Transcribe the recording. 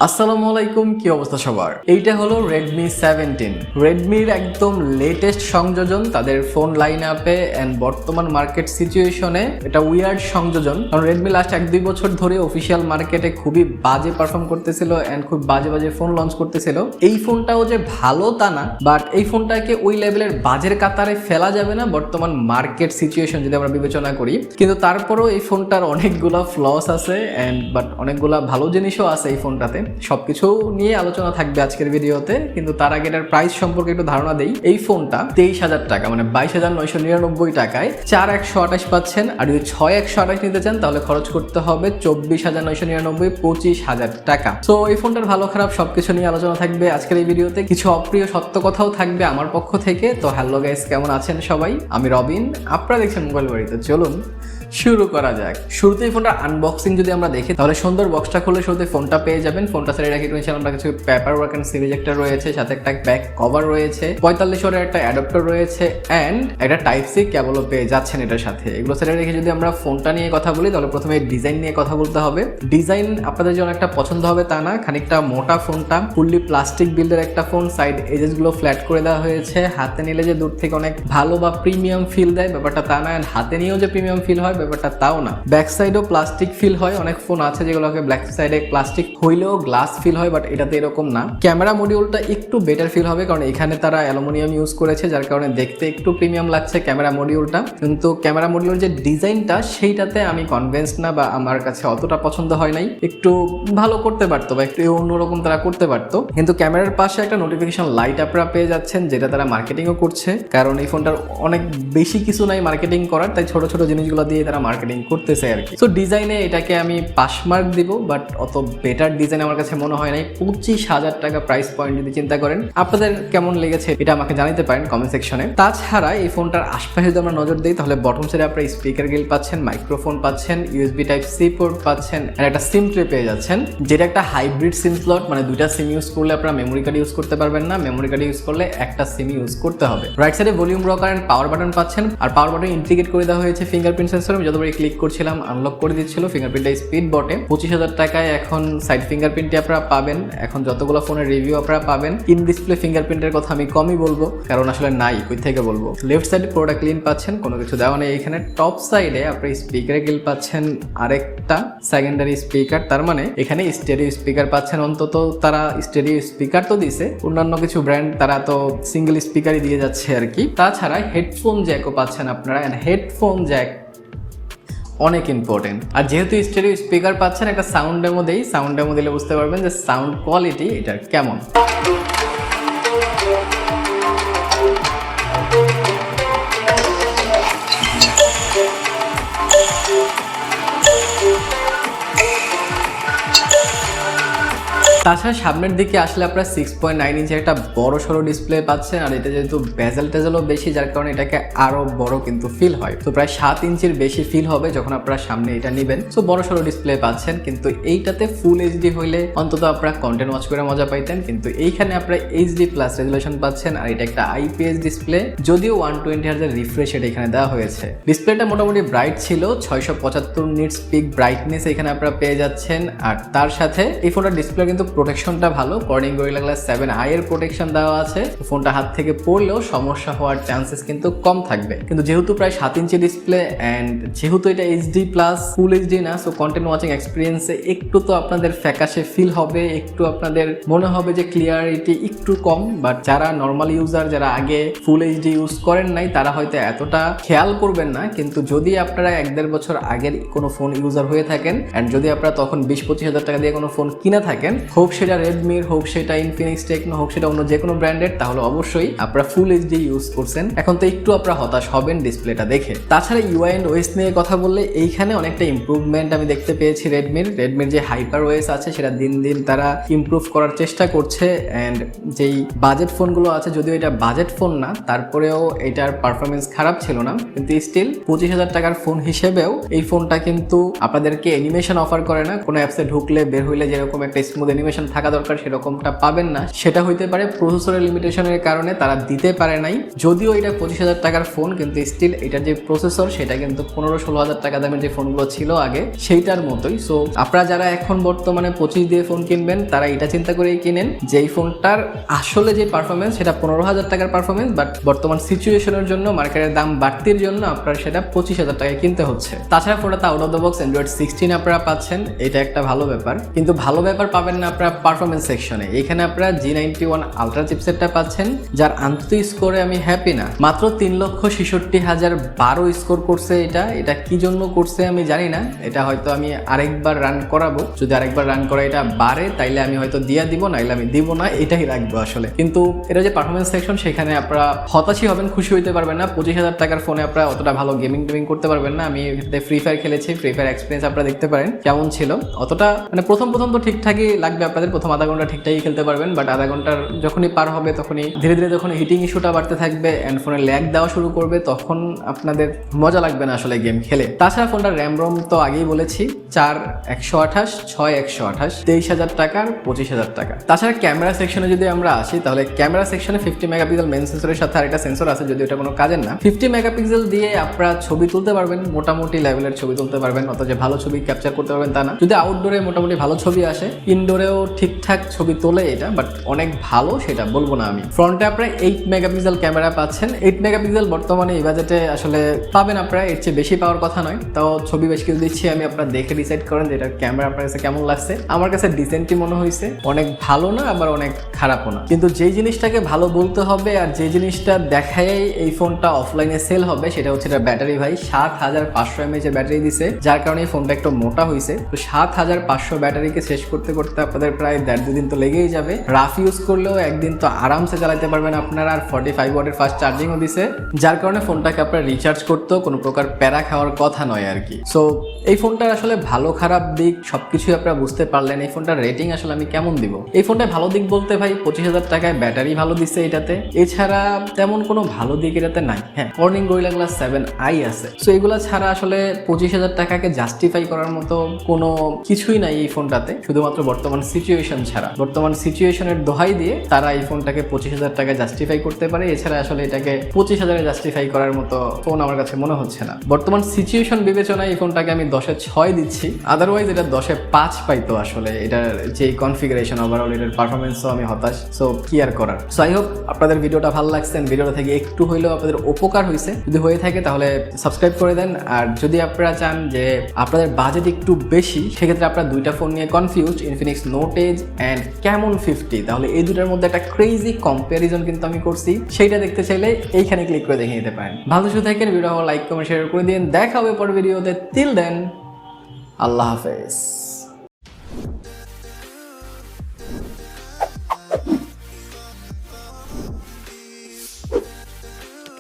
আসসালামু আলাইকুম, কি অবস্থা সবার? এইটা হলো Redmi 17। রেডমির একদম লেটেস্ট সংযোজন তাদের ফোন লাইন আপে এন্ড বর্তমান মার্কেট সিচুয়েশনে এটা উইয়ার্ড সংযোজন। কারণ রেডমি লাস্ট 1-2 বছর ধরে অফিসিয়াল মার্কেটে খুবই বাজে পারফর্ম করতেছিল এন্ড খুব বাজে বাজে ফোন লঞ্চ করতেছিল। এই ফোনটাও যে ভালো তা না, বাট এই ফোনটাকে ওই লেভেলের বাজের কাতারে ফেলা যাবে না বর্তমান মার্কেট সিচুয়েশন যদি আমরা বিবেচনা করি। কিন্তু তারপরেও এই ফোনটার অনেকগুলা ফ্লস আছে এন্ড বাট অনেকগুলা ভালো জিনিসও আছে এই ফোনটাতে। সবকিছু নিয়ে আলোচনা থাকবে আজকের ভিডিওতে, কিন্তু তার আগে এটার প্রাইস সম্পর্কে একটু ধারণা দেই। এই ফোনটা 23,000 টাকা মানে 22,999 টাকায় 4128 পাচ্ছেন। আর যদি 6128 নিতে চান তাহলে খরচ করতে হবে 24,999, 25,000 টাকা। তো এই ফোনটার ভালো খারাপ সবকিছু নিয়ে আলোচনা থাকবে আজকের এই ভিডিওতে। কিছু অপ্রিয় সত্য কথাও থাকবে আমার পক্ষ থেকে। তো হ্যালো গাইস, কেমন আছেন সবাই? আমি রবিন, আপনারা দেখছেন মোবাইল বাড়িতে। চলুন শুরু করা যাক। শুরুতেই ফোনটার আনবক্সিং যদি আমরা দেখি তাহলে সুন্দর বক্সটা খুলে শুরুতে ফোনটা পেয়ে যাবেন। ফোনটা সাইডে রেখে নিয়েছিলাম আমরা কিছু পেপার ওয়ার্ক এন্ড সিরিজ একটা রয়েছে, সাথে একটা ব্যাক কভার রয়েছে, 45 ওয়াটের একটা অ্যাডাপ্টার রয়েছে এন্ড একটা টাইপ সি কেবলও পেয়ে যাচ্ছেন এটার সাথে। এগুলো সাইডে রেখে যদি আমরা ফোনটা নিয়ে কথা বলি তাহলে প্রথমে ডিজাইন নিয়ে কথা বলতে হবে। ডিজাইন আপনাদের জন্য একটা পছন্দ হবে তা না, খানিকটা মোটা ফোনটা, ফুললি প্লাস্টিক বিল্ডের একটা ফোন। সাইড এজেস গুলো ফ্ল্যাট করে দেওয়া হয়েছে। হাতে নিলে যে দূর থেকে অনেক ভালো বা প্রিমিয়াম ফিল দেয় ব্যাপারটা তা না, হাতে নিয়েও যে প্রিমিয়াম ফিল হয় ব্যাপারটা তাও না। ব্যাক সাইডও প্লাস্টিক ফিল হয়। অনেক ফোন আছে যেগুলোকে ব্যাক সাইডে প্লাস্টিক হইলেও গ্লাস ফিল হয়, বাট এটাতে এরকম না। ক্যামেরা মডিউলটা একটু বেটার ফিল হবে কারণ এখানে তারা অ্যালুমিনিয়াম ইউজ করেছে, যার কারণে দেখতে একটু প্রিমিয়াম লাগছে ক্যামেরা মডিউলটা। কিন্তু ক্যামেরা মডিউলের যে ডিজাইনটা সেইটাতে আমি কনভিন্সড না, বা আমার কাছে অতটা পছন্দ হয় নাই। একটু ভালো করতে পারতো বা একটু অন্যরকম তারা করতে পারতো। কিন্তু ক্যামেরার পাশে একটা নোটিফিকেশন লাইট আপনারা পেয়ে যাচ্ছেন, যেটা তারা মার্কেটিংও করছে। কারণ এই ফোনটার অনেক বেশি কিছু নাই মার্কেটিং করার, তাই ছোট ছোট জিনিসগুলো দিয়ে তারা মার্কেটিং করতেছে আর কি। সো ডিজাইনে এটাকে আমি পাস মার্ক দিব, বাট অত বেটার ডিজাইন আমার কাছে মনে হয় নাই। 25,000 টাকা প্রাইস পয়েন্ট যদি চিন্তা করেন, আপনাদের কেমন লেগেছে এটা আমাকে জানাতে পারেন কমেন্ট সেকশনে। তাছাড়া এই ফোনটার আশপাশে যদি আমরা নজর দিই তাহলে বটম সাইডে আপনারা স্পিকার গ্রিল পাচ্ছেন, মাইক্রোফোন পাচ্ছেন, ইউএসবি টাইপ সি পোর্ট পাচ্ছেন আর একটা সিম ট্রে পেয়ে যাচ্ছেন, যেটা একটা হাইব্রিড সিম স্লট। মানে দুইটা সিম ইউজ করলে আপনারা মেমোরি কার্ড ইউজ করতে পারবেন না, মেমোরি কার্ড ইউজ করলে একটা সিম ইউজ করতে হবে। রাইট সাইডে volume rocker and power button পাচ্ছেন, আর পাওয়ার বাটন ইন্টিগ্রেট করে দেওয়া হয়েছে ফিঙ্গারপ্রিন্ট সেন্সর। আমি যতবার ক্লিক করছিলাম আনলক করে দিচ্ছিল ফিঙ্গারপ্রিন্টটা স্পিড বটে। 25,000 টাকায় এখন সাইড ফিঙ্গারপ্রিন্টটি আপনারা পাবেন। এখন যতগুলো ফোনের রিভিউ আপনারা পাবেন, ইন ডিসপ্লে ফিঙ্গারপ্রিন্টের কথা আমি কমই বলবো, কারণ আসলে নাই, কই থেকে বলবো। লেফট সাইডে পুরোটা ক্লিন পাচ্ছেন, কোনো কিছু দেওয়া নেই এখানে। টপ সাইডে আপনি স্পিকার গ্রিল পাচ্ছেন আরেকটা সেকেন্ডারি স্পিকার, তার মানে এখানে স্টেরিও স্পিকার পাচ্ছেন। অন্তত তারা স্টেরিও স্পিকার তো দিছে, অন্যান্য কিছু ব্র্যান্ড তারা তো সিঙ্গেল স্পিকারই দিয়ে যাচ্ছে আর কি। তাছাড়া হেডফোন জ্যাকও পাচ্ছেন আপনারা, এন্ড হেডফোন জ্যাক অনেক ইম্পর্টেন্ট। আর যেহেতু স্টেরিও স্পিকার পাচ্ছেন, একটা সাউন্ড ডেমো দেই। সাউন্ড ডেমো দিলে বুঝতে পারবেন যে সাউন্ড কোয়ালিটি এটার কেমন। তাছাড়া সামনের দিকে আসলে আপনারা 6.9 ইঞ্চের একটা বড় সড়ো ডিসপ্লে পাচ্ছেন, আর এটা যেহেতু বেজেলও বেশি, যার কারণে এটাকে আরো বড় কিন্তু ফিল হয়। তো প্রায় 7 ইঞ্চির বেশি ফিল হবে যখন আপনারা সামনে এটা নেবেন। তো বড় সড়ো ডিসপ্লে পাচ্ছেন, কিন্তু এইটাতে ফুল এইচডি হইলে অন্তত আপনারা কন্টেন্ট ওয়াচ করে মজা পাইতেন, কিন্তু এইখানে আপনারা এইচডি প্লাস রেজুলেশন পাচ্ছেন। আর এটা একটা আইপিএস ডিসপ্লে, যদিও 120 হার্জ রিফ্রেশ রেট এখানে দেওয়া হয়েছে। ডিসপ্লেটা মোটামুটি ব্রাইট ছিল, 675 নিটস পিক ব্রাইটনেস এখানে আপনারা পেয়ে যাচ্ছেন। আর তার সাথে এই ফোনটার ডিসপ্লে কিন্তু প্রোটেকশনটা ভালো, কর্নিং গরিলা গ্লাস 7i এর প্রোটেকশন দেওয়া আছে। ফোনটা হাত থেকে পড়লেও সমস্যা হওয়ার চান্সেস কিন্তু কম থাকবে। কিন্তু যেহেতু প্রায় 7 ইঞ্চি ডিসপ্লে এন্ড যেহেতু এটা এইচডি প্লাস ফুল এইচডি না, সো কন্টেন্ট ওয়াচিং এক্সপিরিয়েন্সে একটু তো আপনাদের ফ্যাকাশে ফিল হবে, একটু আপনাদের মনে হবে যে ক্লিয়ারিটি একটু কম। বাট যারা নর্মাল ইউজার, যারা আগে ফুল এইচডি ইউজ করেন নাই, তারা হয়তো এতটা খেয়াল করবেন না। কিন্তু যদি আপনারা 1-1.5 বছর আগের কোনো ফোন ইউজার হয়ে থাকেন এন্ড যদি আপনারা তখন 20-25 হাজার টাকা দিয়ে কোনো ফোন কিনে থাকেন, হোক সেটা রেডমির, হোক সেটা ইনফিনিক্স টেকনো, হোক সেটা অন্য যে কোনো ব্র্যান্ডের, তাহলে অবশ্যই আপনারা ফুল এইচডি ইউজ করছেন। এখন তো একটু আপনারা হতাশ হবেন ডিসপ্লেটা দেখে। তাছাড়া ইউআই এন্ড ওএস নিয়ে কথা বললে এইখানে অনেকটা ইমপ্রুভমেন্ট আমি দেখতে পেয়েছি। রেডমির যে হাইপার ওএস আছে সেটা দিন দিন তারা ইমপ্রুভ করার চেষ্টা করছে। এন্ড যেই বাজেট ফোনগুলো আছে, যদিও এটা বাজেট ফোন না, তারপরেও এটার পারফরমেন্স খারাপ ছিল না, কিন্তু স্টিল 25,000 টাকার ফোন হিসেবেও এই ফোনটা কিন্তু আপনাদেরকে অ্যানিমেশন অফার করে না। কোনো অ্যাপসে ঢুকলে বের হইলে যেরকম একটা স্মুথ অ্যানিমেশন লিমিটেশন থাকা দরকার সেরকমটা পাবেন না। সেটা হইতে পারে প্রসেসরের লিমিটেশনের কারণে তারা দিতে পারে নাই, যদিও এটা 25,000 টাকার ফোন, কিন্তু স্টিল এটার যে প্রসেসর সেটা কিন্তু 15-16,000 টাকা দামের যে ফোনগুলো ছিল আগে সেইটার মতোই। সো আপনারা যারা এখন বর্তমানে 25 দিয়ে ফোন কিনবেন তারা এটা চিন্তা করেই কিনেন যে এই ফোনটার আসলে যে পারফরমেন্স সেটা 15,000 টাকার পারফরমেন্স, বাট বর্তমান সিচুয়েশনের জন্য মার্কেটের দাম বাড়তির জন্য আপনার সেটা 25,000 টাকায় কিনতে হচ্ছে। তাছাড়া ফোনটা out of the box Android 16 আপনারা পাচ্ছেন, এটা একটা ভালো ব্যাপার। কিন্তু ভালো ব্যাপার পাবেন না আপনারা পারফরমেন্স সেকশনে। এখানে আপনারা G91 আলট্রা চিপসেটটা পাচ্ছেন, যার আন্তরিক স্কোরে আমি হ্যাপি না। মাত্র 3,66,012 স্কোর করছে। এটা কি জন্য করছে আমি জানি না, এটা হয়তো আমি আরেকবার রান করাবো, যদি আরেকবার রান করা এটা বাড়ে তাইলে আমি হয়তো দিয়া দিব, নাইলে আমি দিব না, এটাই রাখবো আসলে। কিন্তু এটা যে পারফরমেন্স সেকশন সেখানে আপনারা হতাশই হবেন, খুশি হইতে পারবেন না। 25,000 টাকার ফোনে আপনারা অতটা ভালো গেমিং করতে পারবেন না। আমি ফ্রি ফায়ার খেলেছি, ফ্রি ফায়ার এক্সপিরিয়েন্স আপনারা দেখতে পারেন কেমন ছিল। অতটা মানে প্রথম তো ঠিকঠাকই লাগবে আপনাদের, প্রথম আধা ঘন্টা ঠিকঠাকই খেলতে পারবেন, বাট আধা ঘন্টার যখনই পার হবে তখনই ধীরে ধীরে যখন হিটিং ইস্যুটা বাড়তে থাকবে অ্যান্ড ফোনে ল্যাগ দেওয়া শুরু করবে তখন আপনাদের মজা লাগবে না আসলে গেম খেলে। তাছাড়া ফোনটার র্যাম রোম তো আগেই বলেছি, 4/128, 6/128, 23,000 টাকার 25,000 টাকা। তাছাড়া ক্যামেরা সেকশনে যদি আমরা আসি তাহলে ক্যামেরা সেকশনে 50 মেগাপিক্সেল মেন সেন্সরের সাথে আরেকটা সেন্সর আছে, যদি এটা কোনো কাজের না। 50 মেগাপিক্সেল দিয়ে আপনারা ছবি তুলতে পারবেন, মোটামুটি লেভেলের ছবি তুলতে পারবেন, অত যে ভালো ছবি ক্যাপচার করতে পারবেন তা না। যদি আউটডোরে মোটামুটি ভালো ছবি আসে, ইনডোরেও ঠিকঠাক ছবি তোলে এটা, বাট অনেক ভালো সেটা বলবো না আমি। ফ্রন্টে আপনারা 8 মেগাপিক্সেল ক্যামেরা পাচ্ছেন। 8 মেগাপিক্সেল বর্তমানে এই বাজেটে আসলে পাবেন আপনারা, এর চেয়ে বেশি পাওয়ার কথা নয়। তাও ছবি বেশ কিছু দিচ্ছি আমি, আপনারা দেখে ডিসাইড করেন যে এটা ক্যামেরা আপনার কাছে কেমন লাগছে। আমার কাছে ডিসেন্টই মনে হয়েছে, অনেক ভালো না আবার অনেক খারাপও না। কিন্তু যেই জিনিসটাকে ভালো বলতে হবে আর যে জিনিসটা দেখায় এই ফোনটা অফলাইনে সেল হবে সেটা হচ্ছে এটা ব্যাটারি। ভাই 7,500 mAh ব্যাটারি দিছে, যার কারণে এই ফোনটা একটু মোটা হয়েছে। তো 7,500 ব্যাটারিকে শেষ করতে আপনাদের প্রায় 1.5-2 দিন তো লেগেই যাবে। রাফ ইউজ করলেও একদিন তো আরামসে চালাতে পারবেন আপনারা। আর 45 ওয়াটের ফাস্ট চার্জিংও দিছে, যার কারণে ফোনটাকে আপনার রিচার্জ করতেও কোনো প্রকার প্যারা খাওয়ার কথা নয় আর কি। সো এই ফোনটার আসলে ভালো খারাপ দিক সবকিছুই আপনারা বুঝতে পারলেন। এই ফোনটার রেটিং আসলে আমি কেমন দিব? এই ফোনটায় ভালো দিক বলতে ভাই 25,000 টাকায় ব্যাটারি ভালো দিচ্ছে এটাতে, এছাড়া তেমন কোনো ভালো দিক এটাতে নাই। হ্যাঁ, কর্নিং গরিলা গ্লাস 7i আছে। সো এগুলো ছাড়া আসলে 25,000 টাকাকে জাস্টিফাই করার মতো কোনো কিছুই নাই এই ফোনটাতে, শুধুমাত্র বর্তমান সিচুয়েশন ছাড়া। বর্তমান সিচুয়েশনের দোহাই দিয়ে তারা এই ফোনটাকে 25,000 টাকায় জাস্টিফাই করতে পারে, এছাড়া আসলে এটাকে 25,000-এ জাস্টিফাই করার মতো ফোন আমার কাছে মনে হচ্ছে না। বর্তমান সিচুয়েশন বিবেচনায় এই ফোনটাকে আমি 10/6 দিচ্ছি, আদারওয়াইজ এটা 10/5 পাইতো আসলে। এটার যে কনফিগারেশন ওভারঅল এটার পারফরমেন্সও আমি হতাশ। সো কি আর করার। সো আই হোপ আপনাদের ভিডিওটা ভালো লাগছে, ভিডিওটা থেকে একটু হইলেও আপনাদের উপকার হয়েছে। যদি হয়ে থাকে তাহলে সাবস্ক্রাইব করে দেন। আর যদি আপনারা চান যে আপনাদের বাজেট একটু বেশি, সেক্ষেত্রে আপনারা দুইটা ফোন নিয়ে confused, Infinix Note Edge and Camon 50, তাহলে এই দুটার মধ্যে একটা ক্রেজি কম্প্যারিজন কিন্তু আমি করছি। সেইটা দেখতে চাইলে এইখানে ক্লিক করে দেখে নিতে পারেন। ভালো শুধু থাকেন, ভিডিও লাইক কমেন্ট শেয়ার করে দিন। দেখা হবে পরের ভিডিওতে। টিল দেন, আল্লাহ হাফেজ।